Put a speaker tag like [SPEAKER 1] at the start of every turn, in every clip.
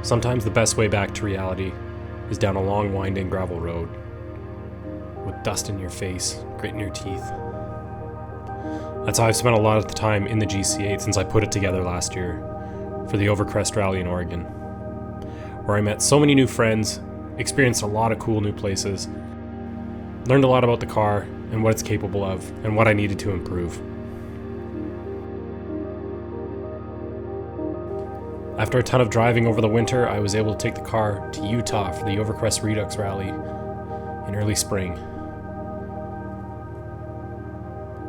[SPEAKER 1] Sometimes the best way back to reality is down a long, winding gravel road with dust in your face, grit in your teeth. That's how I've spent a lot of the time in the GC8 since I put it together last year for the Crest rally in Oregon, where I met so many new friends, experienced a lot of cool new places, learned a lot about the car and what it's capable of and what I needed to improve. After a ton of driving over the winter, I was able to take the car to Utah for the Crest Redux Rally in early spring.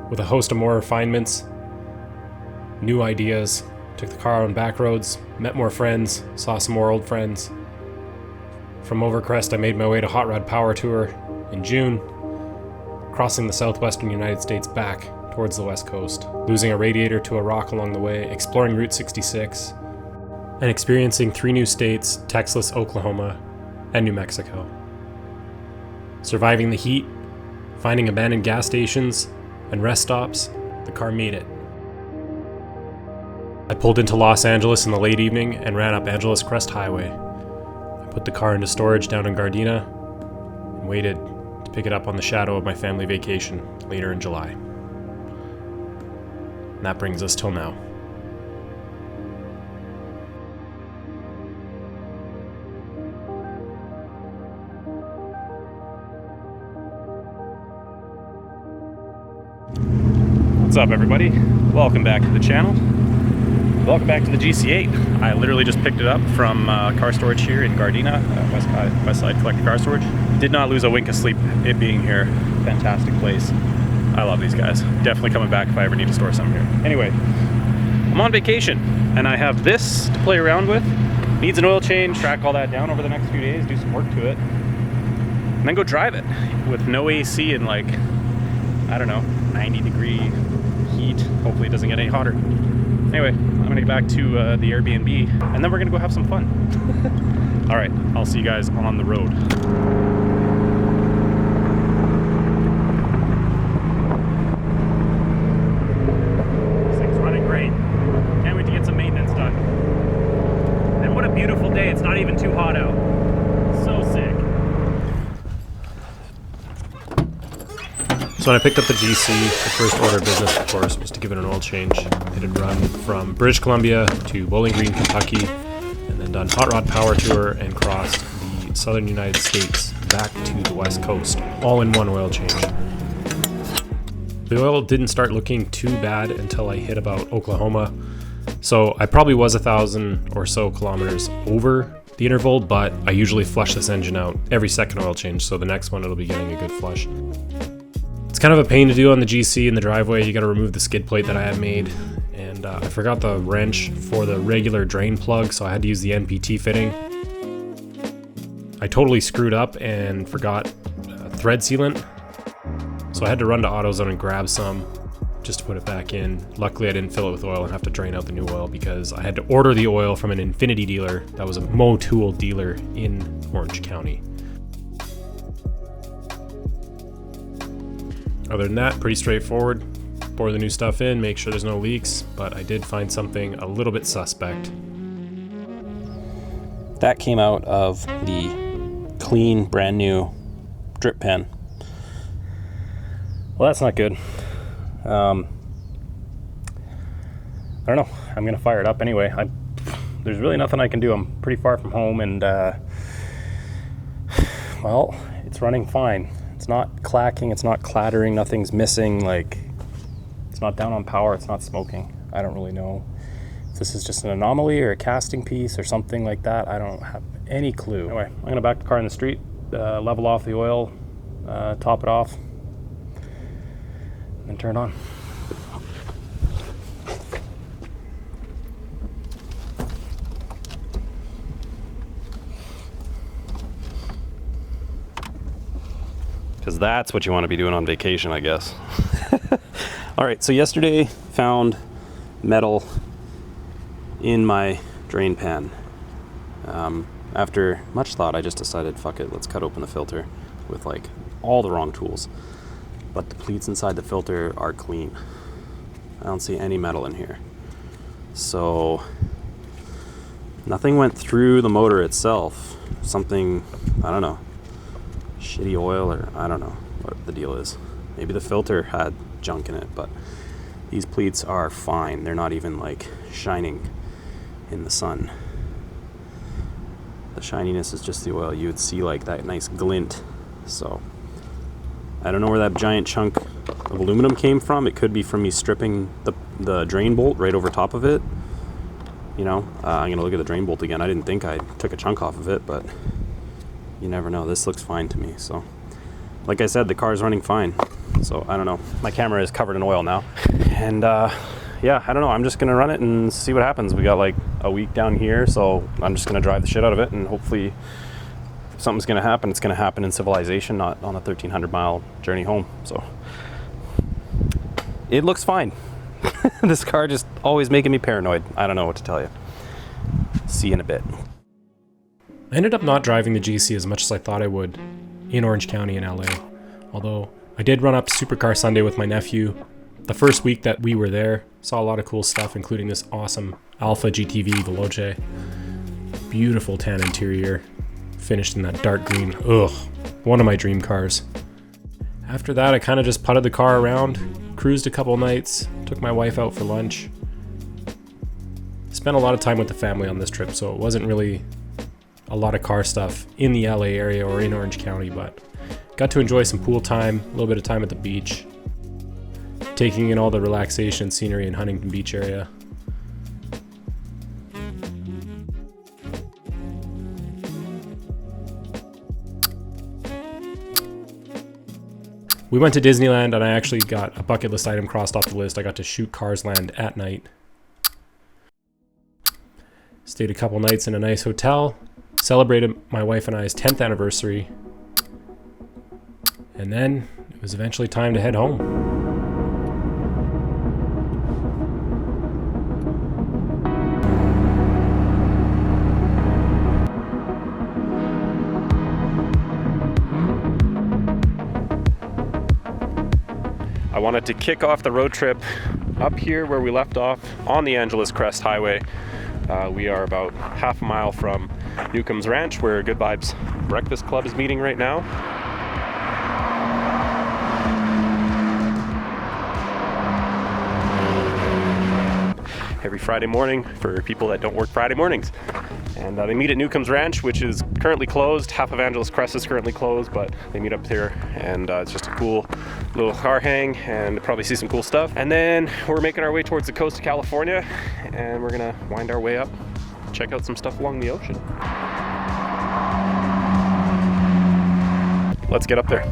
[SPEAKER 1] With a host of more refinements, new ideas, took the car on back roads, met more friends, saw some more old friends. From Crest, I made my way to Hot Rod Power Tour in June, crossing the southwestern United States back towards the west coast, losing a radiator to a rock along the way, exploring Route 66, and experiencing 3 new states, Texas, Oklahoma, and New Mexico. Surviving the heat, finding abandoned gas stations and rest stops, the car made it. I pulled into Los Angeles in the late evening and ran up Angeles Crest Highway. I put the car into storage down in Gardena and waited to pick it up on the shadow of my family vacation later in July. And that brings us till now.
[SPEAKER 2] What's up, everybody? Welcome back to the channel. Welcome back to the GC8. I literally just picked it up from car storage here in Gardena, West Side Collector Car Storage. Did not lose a wink of sleep it being here. Fantastic place. I love these guys. Definitely coming back if I ever need to store something here. Anyway, I'm on vacation and I have this to play around with. Needs an oil change, track all that down over the next few days, do some work to it, and then go drive it with no AC and like, I don't know, 90-degree heat. Hopefully it doesn't get any hotter. Anyway, I'm gonna get back to the Airbnb and then we're gonna go have some fun. All right, I'll see you guys on the road. This thing's running great. Can't wait to get some maintenance done. And what a beautiful day. It's not even too hot out. So sick.
[SPEAKER 1] So when I picked up the GC, the first order of business, of course, was to give it an oil change. It had run from British Columbia to Bowling Green, Kentucky, and then done Hot Rod Power Tour and crossed the southern United States back to the west coast, all in one oil change. The oil didn't start looking too bad until I hit about Oklahoma, so I probably was 1,000 or so kilometers over the interval, but I usually flush this engine out every second oil change, so the next one it'll be getting a good flush. It's kind of a pain to do on the GC in the driveway. You got to remove the skid plate that I had made, and I forgot the wrench for the regular drain plug, so I had to use the NPT fitting. I totally screwed up and forgot thread sealant, so I had to run to AutoZone and grab some just to put it back in. Luckily I didn't fill it with oil and have to drain out the new oil because I had to order the oil from an Infinity dealer that was a Motul dealer in Orange County. Other than that, pretty straightforward. Pour the new stuff in, make sure there's no leaks, but I did find something a little bit suspect.
[SPEAKER 2] That came out of the clean, brand new drip pen. Well, that's not good. I don't know. I'm gonna fire it up anyway. There's really nothing I can do. I'm pretty far from home, and well, it's running fine. It's not clacking, it's not clattering, nothing's missing, like, it's not down on power, it's not smoking. I don't really know if this is just an anomaly or a casting piece or something like that. I don't have any clue. Anyway, I'm gonna back the car in the street, level off the oil, top it off, and turn it on. Because that's what you want to be doing on vacation, I guess. All right, so yesterday found metal in my drain pan. After much thought, I just decided, fuck it, let's cut open the filter with like all the wrong tools. But the pleats inside the filter are clean. I don't see any metal in here. So Nothing went through the motor itself. Something, I don't know, shitty oil, or I don't know what the deal is. Maybe the filter had junk in it, but these pleats are fine. They're not even like shining in the sun. The shininess is just the oil. You would see like that nice glint. So I don't know where that giant chunk of aluminum came from. It could be from me stripping the drain bolt right over top of it. You know, I'm gonna look at the drain bolt again. I didn't think I took a chunk off of it, but you never know. This looks fine to me. So like I said, the car's running fine. So I don't know. My camera is covered in oil now. And yeah, I don't know. I'm just gonna run it and see what happens. We got like a week down here, so I'm just gonna drive the shit out of it, and hopefully if something's gonna happen, it's gonna happen in civilization, not on a 1,300 mile journey home. So it looks fine. This car just always making me paranoid. I don't know what to tell you. See you in a bit.
[SPEAKER 1] I ended up not driving the GC as much as I thought I would in Orange County in LA, although I did run up Supercar Sunday with my nephew. The first week that we were there, saw a lot of cool stuff, including this awesome Alpha GTV Veloce. Beautiful tan interior, finished in that dark green. Ugh, one of my dream cars. After that, I kind of just putted the car around, cruised a couple nights, took my wife out for lunch. Spent a lot of time with the family on this trip, so it wasn't really a lot of car stuff in the LA area or in Orange County, but got to enjoy some pool time, a little bit of time at the beach, taking in all the relaxation and scenery in Huntington Beach area. We went to Disneyland, and I actually got a bucket list item crossed off the list. I got to shoot Cars Land at night. Stayed a couple nights in a nice hotel, celebrated my wife and I's 10th anniversary, and then it was eventually time to head home.
[SPEAKER 2] I wanted to kick off the road trip up here where we left off on the Angeles Crest Highway. We are about half a mile from Newcomb's Ranch, where Good Vibes Breakfast Club is meeting right now. Every Friday morning for people that don't work Friday mornings. And they meet at Newcomb's Ranch, which is currently closed. Half of Angeles Crest is currently closed, but they meet up here, and it's just a cool little car hang, and probably see some cool stuff. And then we're making our way towards the coast of California, and we're gonna wind our way up, check out some stuff along the ocean. Let's get up there.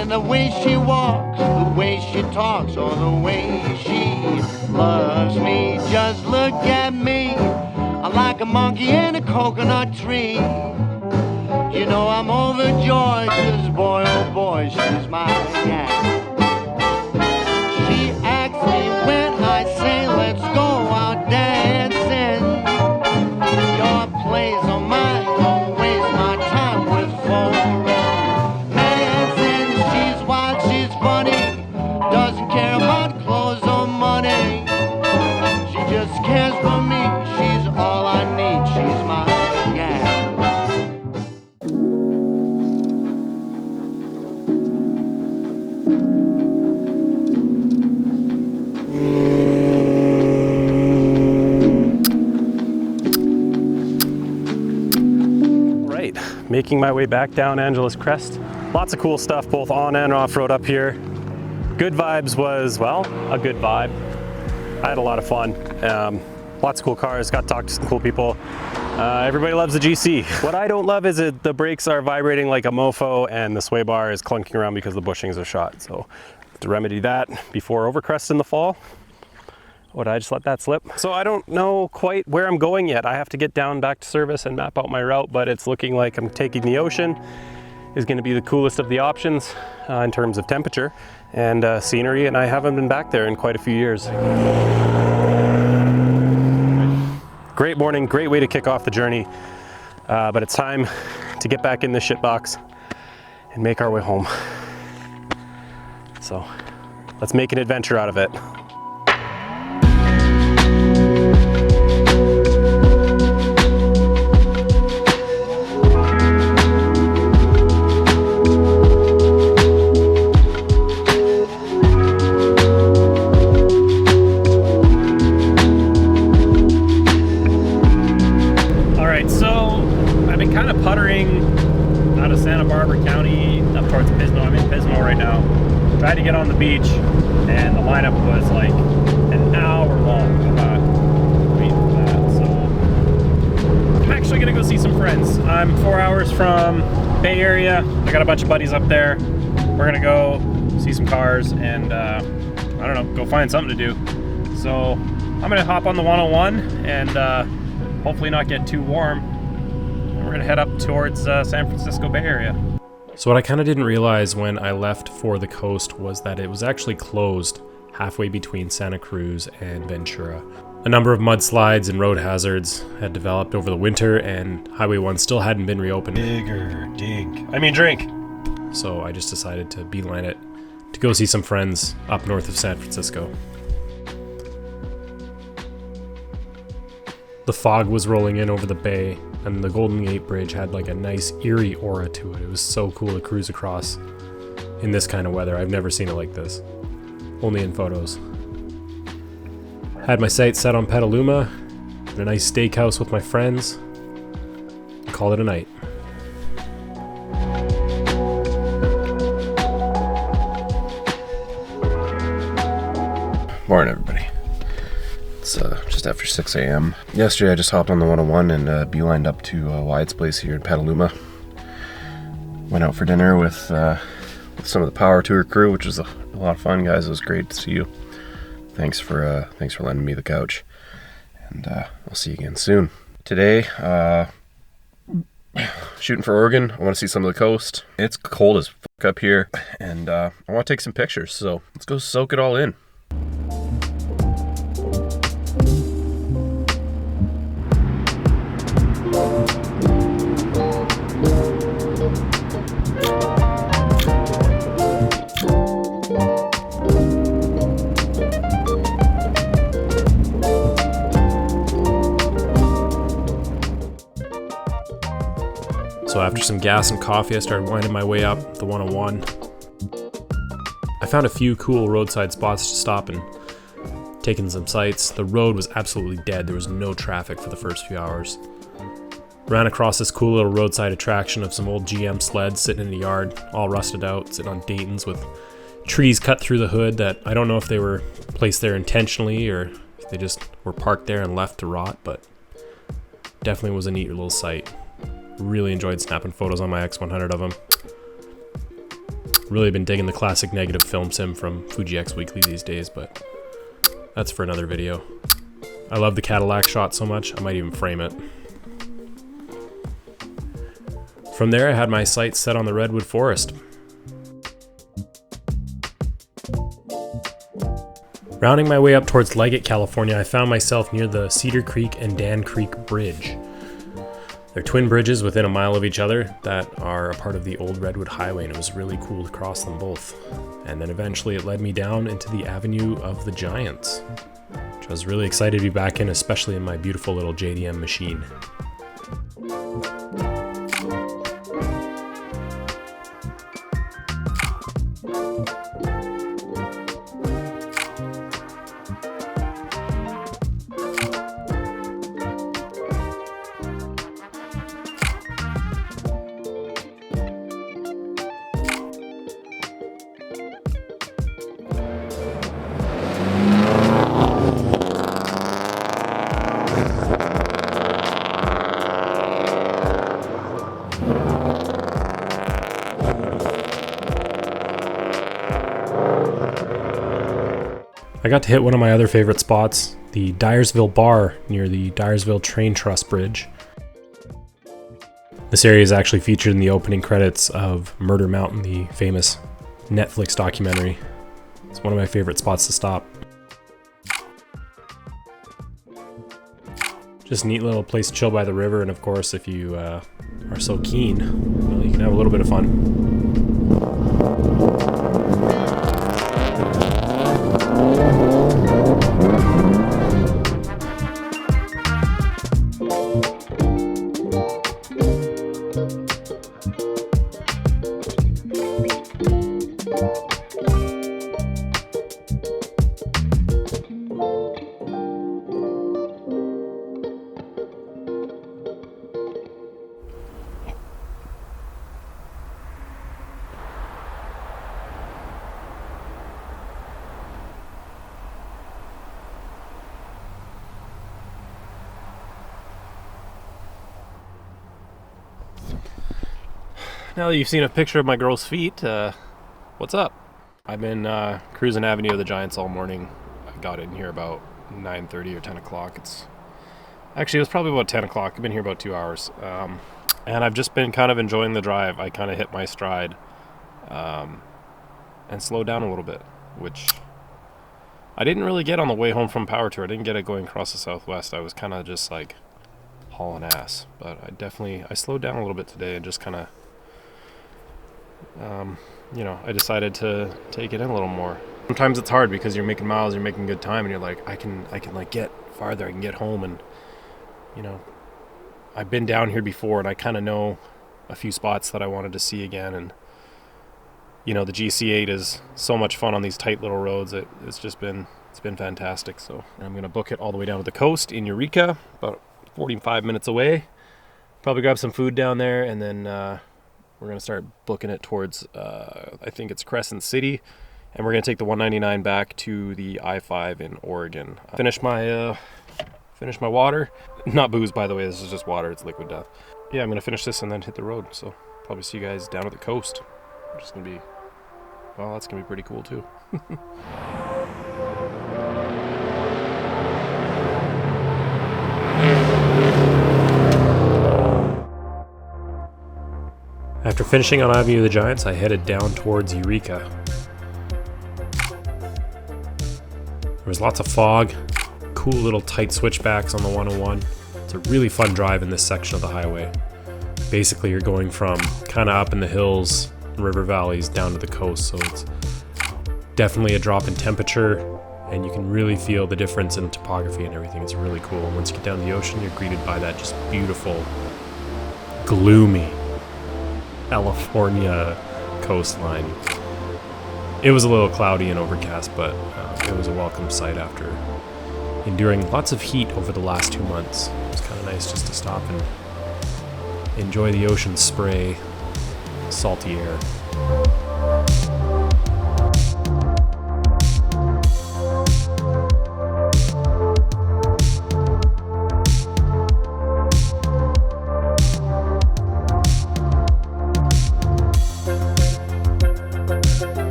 [SPEAKER 3] The way she walks, the way she talks, or the way she loves me. Just look at me, I'm like a monkey in a coconut tree. You know I'm overjoyed, 'cause boy, oh boy, she's my gal. She asks me when I say let's go out dancing. Your place or mine, don't waste my time with phone. Cares for me, she's all I need, she's my gal.
[SPEAKER 2] Right, making my way back down Angeles Crest. Lots of cool stuff, both on and off road up here. Good Vibes was, well, a good vibe. I had a lot of fun. Lots of cool cars, got to talk to some cool people. Everybody loves the GC. What I don't love is the brakes are vibrating like a mofo, and the sway bar is clunking around because the bushings are shot. So to remedy that before Overcrest in the fall, Oh, did I just let that slip? So I don't know quite where I'm going yet. I have to get down back to service and map out my route, but it's looking like I'm taking the ocean is going to be the coolest of the options in terms of temperature and scenery, and I haven't been back there in quite a few years. Great morning, great way to kick off the journey, but it's time to get back in this shitbox and make our way home. So let's make an adventure out of it. Tried to get on the beach and the lineup was like an hour long. I'm not waiting for that, so I'm actually gonna go see some friends. I'm 4 hours from Bay Area. I got a bunch of buddies up there. We're gonna go see some cars and I don't know, go find something to do. So I'm gonna hop on the 101 and hopefully not get too warm. We're gonna head up towards San Francisco Bay Area.
[SPEAKER 1] So what I kind of didn't realize when I left for the coast was that it was actually closed halfway between Santa Cruz and Ventura. A number of mudslides and road hazards had developed over the winter, and Highway 1 still hadn't been reopened.
[SPEAKER 2] Drink.
[SPEAKER 1] So I just decided to beeline it to go see some friends up north of San Francisco. The fog was rolling in over the bay, and the Golden Gate Bridge had like a nice eerie aura to it. It was so cool to cruise across in this kind of weather. I've never seen it like this, only in photos. Had my sights set on Petaluma, and a nice steakhouse with my friends, and called it a night.
[SPEAKER 4] Morning, everybody. It's just after 6 a.m. Yesterday I just hopped on the 101 and beelined up to Wyatt's place here in Petaluma. Went out for dinner with some of the Power Tour crew, which was a lot of fun, guys. It was great to see you. Thanks for lending me the couch, and I'll see you again soon. Today, shooting for Oregon. I want to see some of the coast. It's cold as fuck up here, and I want to take some pictures, so let's go soak it all in.
[SPEAKER 1] So after some gas and coffee, I started winding my way up the 101. I found a few cool roadside spots to stop and taking some sights. The road was absolutely dead. There was no traffic for the first few hours. Ran across this cool little roadside attraction of some old GM sleds sitting in the yard, all rusted out, sitting on Daytons with trees cut through the hood that I don't know if they were placed there intentionally or if they just were parked there and left to rot, but definitely was a neat little sight. Really enjoyed snapping photos on my X100 of them. Really been digging the classic negative film sim from Fuji X Weekly these days, but that's for another video. I love the Cadillac shot so much, I might even frame it. From there, I had my sights set on the Redwood Forest. Rounding my way up towards Leggett, California, I found myself near the Cedar Creek and Dan Creek Bridge. They're twin bridges within a mile of each other that are a part of the old Redwood Highway, and it was really cool to cross them both. And then eventually it led me down into the Avenue of the Giants, which I was really excited to be back in, especially in my beautiful little JDM machine. I got to hit one of my other favorite spots, the Dyersville Bar near the Dyersville Train Truss Bridge. This area is actually featured in the opening credits of Murder Mountain, the famous Netflix documentary. It's one of my favorite spots to stop. Just a neat little place to chill by the river, and of course, if you are so keen, well, you can have a little bit of fun. Now that you've seen a picture of my girl's feet, what's up? I've been cruising Avenue of the Giants all morning. I got in here about 9:30 or 10 o'clock. Actually, it was probably about 10 o'clock. I've been here about 2 hours. And I've just been kind of enjoying the drive. I kind of hit my stride and slowed down a little bit, which I didn't really get on the way home from Power Tour. I didn't get it going across the Southwest. I was kind of just like hauling ass. But I slowed down a little bit today and just kind of I decided to take it in a little more. Sometimes it's hard because you're making miles, you're making good time, and you're like, I can like get farther, I can get home, and I've been down here before, and I kind of know a few spots that I wanted to see again, and the GC8 is so much fun on these tight little roads. It's been fantastic. So I'm gonna book it all the way down to the coast in Eureka, about 45 minutes away. Probably grab some food down there, and then we're going to start booking it towards, I think it's Crescent City, and we're going to take the 199 back to the I-5 in Oregon. Finish my water. Not booze, by the way. This is just water. It's liquid death. Yeah, I'm going to finish this and then hit the road. So probably see you guys down at the coast. That's going to be pretty cool too. After finishing on Avenue of the Giants, I headed down towards Eureka. There was lots of fog, cool little tight switchbacks on the 101. It's a really fun drive in this section of the highway. Basically, you're going from kind of up in the hills, river valleys, down to the coast, so it's definitely a drop in temperature, and you can really feel the difference in topography and everything. It's really cool. And once you get down to the ocean, you're greeted by that just beautiful, gloomy California coastline. It was a little cloudy and overcast, but it was a welcome sight after enduring lots of heat over the last 2 months. It was kind of nice just to stop and enjoy the ocean spray, salty air.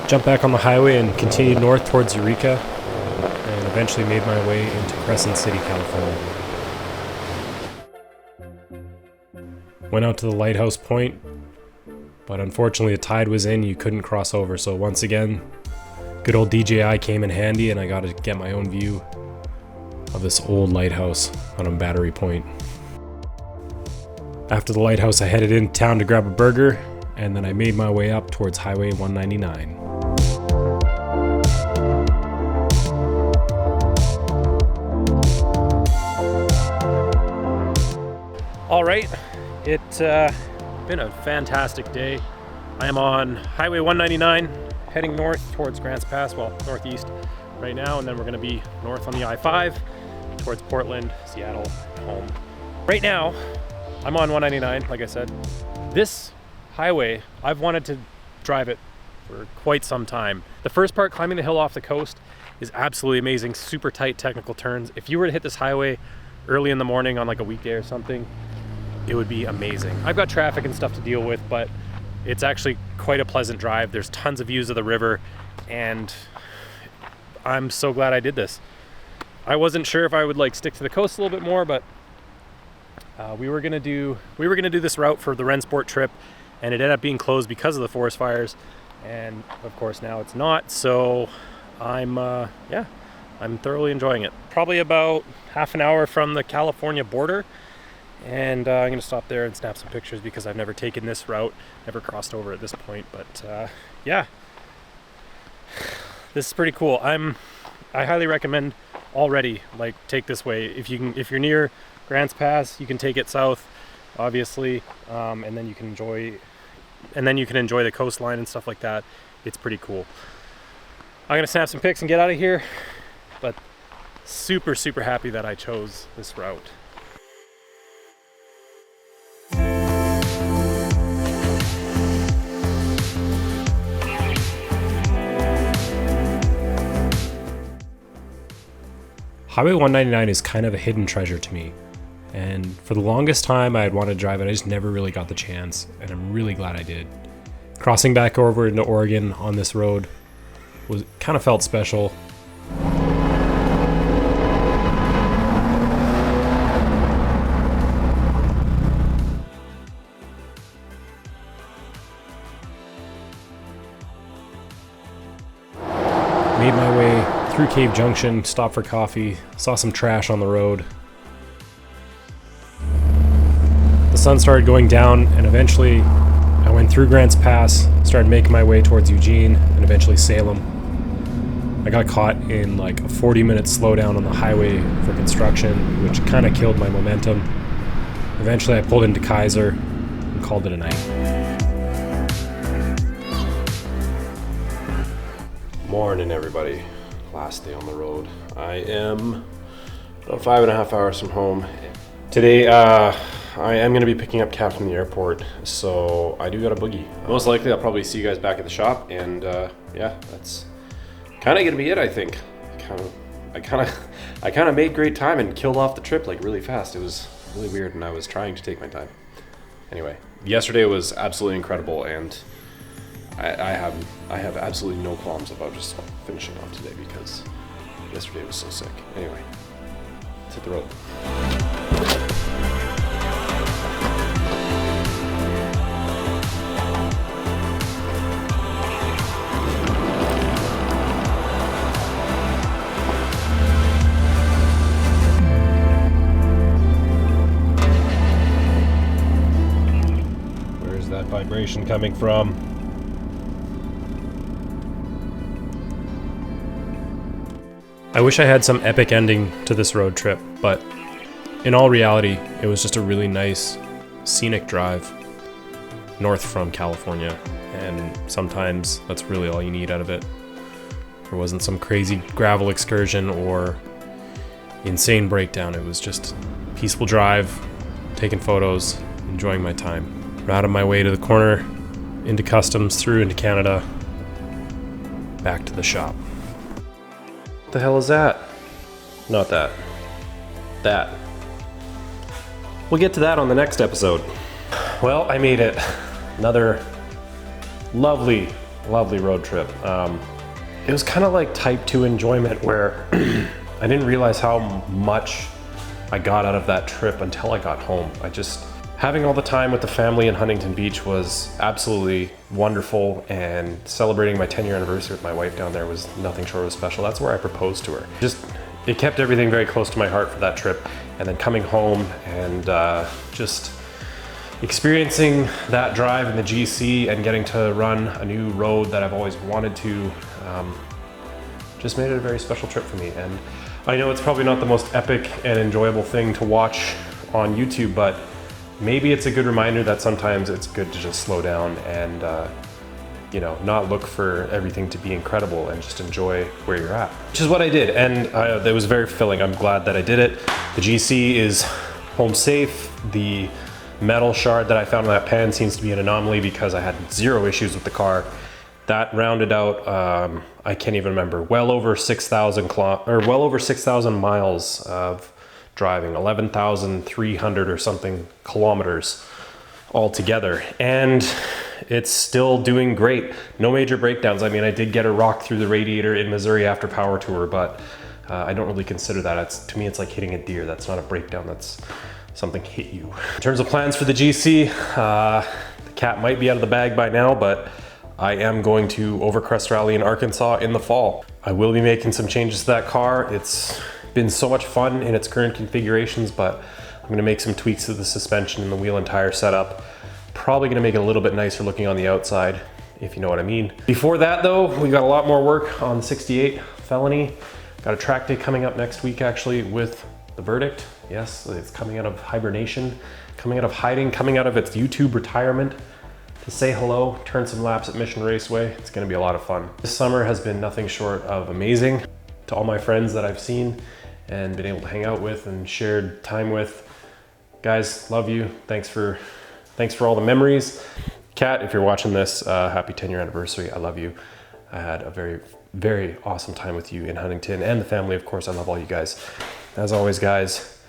[SPEAKER 1] Jumped back on the highway and continued north towards Eureka, and eventually made my way into Crescent City, California. Went out to the lighthouse point, but unfortunately the tide was in, you couldn't cross over, so once again, good old DJI came in handy, and I got to get my own view of this old lighthouse on a battery point. After the lighthouse, I headed into town to grab a burger, and then I made my way up towards Highway 199. All right, it's been a fantastic day. I am on Highway 199, heading north towards Grants Pass, well, northeast right now, and then we're gonna be north on the I-5 towards Portland, Seattle, home. Right now,
[SPEAKER 2] I'm on 199, like I said. This highway, I've wanted to drive it for quite some time. The first part, climbing the hill off the coast, is absolutely amazing. Super tight technical turns. If you were to hit this highway early in the morning on like a weekday or something, it would be amazing. I've got traffic and stuff to deal with, but it's actually quite a pleasant drive. There's tons of views of the river, and I'm so glad I did this. I wasn't sure if I would like stick to the coast a little bit more, but we were gonna do this route for the Rensport trip, and it ended up being closed because of the forest fires, and of course now it's not. So I'm thoroughly enjoying it. Probably about half an hour from the California border, and I'm gonna stop there and snap some pictures because I've never taken this route, never crossed over at this point. But yeah, this is pretty cool. I highly recommend already, like, take this way. If you're near Grants Pass, you can take it south, obviously, and then you can enjoy the coastline and stuff like that. It's pretty cool. I'm gonna snap some pics and get out of here, but super happy that I chose this route.
[SPEAKER 1] Highway 199 is kind of a hidden treasure to me, and for the longest time I had wanted to drive it. I just never really got the chance, and I'm really glad I did. Crossing back over into Oregon on this road kind of felt special. Made my way through Cave Junction, stopped for coffee, saw some trash on the road. The sun started going down, and eventually I went through Grants Pass, started making my way towards Eugene, and eventually Salem. I got caught in like a 40-minute slowdown on the highway for construction, which kind of killed my momentum. Eventually I pulled into Kaiser and called it a night. Morning, everybody. Last day on the road. I am about 5.5 hours from home. Today, I am going to be picking up Kat from the airport, so I do got a boogie. Most likely, I'll probably see you guys back at the shop, and yeah, that's kind of going to be it, I think. I kind of made great time and killed off the trip like really fast. It was really weird, and I was trying to take my time. Anyway, yesterday was absolutely incredible, and I have absolutely no qualms about just finishing off today because yesterday was so sick. Anyway, let's hit the road. Where's that vibration coming from? I wish I had some epic ending to this road trip, but in all reality, it was just a really nice, scenic drive north from California, and sometimes that's really all you need out of it. There wasn't some crazy gravel excursion or insane breakdown. It was just a peaceful drive, taking photos, enjoying my time. I'm out of my way to the corner, into customs, through into Canada, back to the shop. What the hell is that? Not that. That. We'll get to that on the next episode. Well, I made it. Another lovely road trip. It was kind of like type 2 enjoyment where I didn't realize how much I got out of that trip until I got home. Having all the time with the family in Huntington Beach was absolutely wonderful, and celebrating my 10-year anniversary with my wife down there was nothing short of special. That's where I proposed to her. It kept everything very close to my heart for that trip, and then coming home and just experiencing that drive in the GC and getting to run a new road that I've always wanted to just made it a very special trip for me. And I know it's probably not the most epic and enjoyable thing to watch on YouTube, but maybe it's a good reminder that sometimes it's good to just slow down and not look for everything to be incredible and just enjoy where you're at, which is what I did. And it was very fulfilling. I'm glad that I did it. The GC is home safe. The metal shard that I found in that pan seems to be an anomaly because I had 0 issues with the car. That rounded out, I can't even remember, well over 6,000 miles of driving, 11,300 or something kilometers altogether. And it's still doing great. No major breakdowns. I mean, I did get a rock through the radiator in Missouri after power tour, but I don't really consider that. To me, it's like hitting a deer. That's not a breakdown. That's something hit you. In terms of plans for the GC, the cat might be out of the bag by now, but I am going to over Crest Rally in Arkansas in the fall. I will be making some changes to that car. It's been so much fun in its current configurations, but I'm gonna make some tweaks to the suspension and the wheel and tire setup. Probably gonna make it a little bit nicer looking on the outside, if you know what I mean. Before that though, we got a lot more work on the 68 Felony. Got a track day coming up next week actually with the Verdict. Yes, it's coming out of hibernation, coming out of hiding, coming out of its YouTube retirement to say hello, turn some laps at Mission Raceway. It's gonna be a lot of fun. This summer has been nothing short of amazing. To all my friends that I've seen and been able to hang out with and shared time with. Guys, love you. Thanks for all the memories. Kat, if you're watching this, happy 10-year anniversary. I love you. I had a very, very awesome time with you in Huntington and the family, of course. I love all you guys. As always, guys,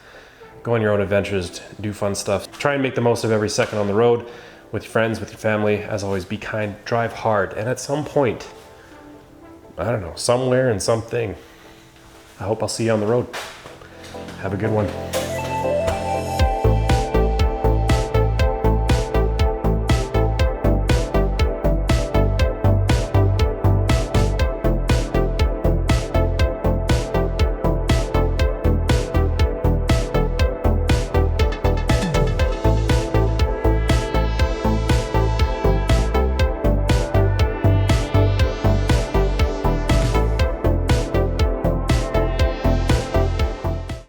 [SPEAKER 1] go on your own adventures, do fun stuff. Try and make the most of every second on the road with your friends, with your family. As always, be kind, drive hard, and at some point, I don't know, somewhere and something, I hope I'll see you on the road. Have a good one.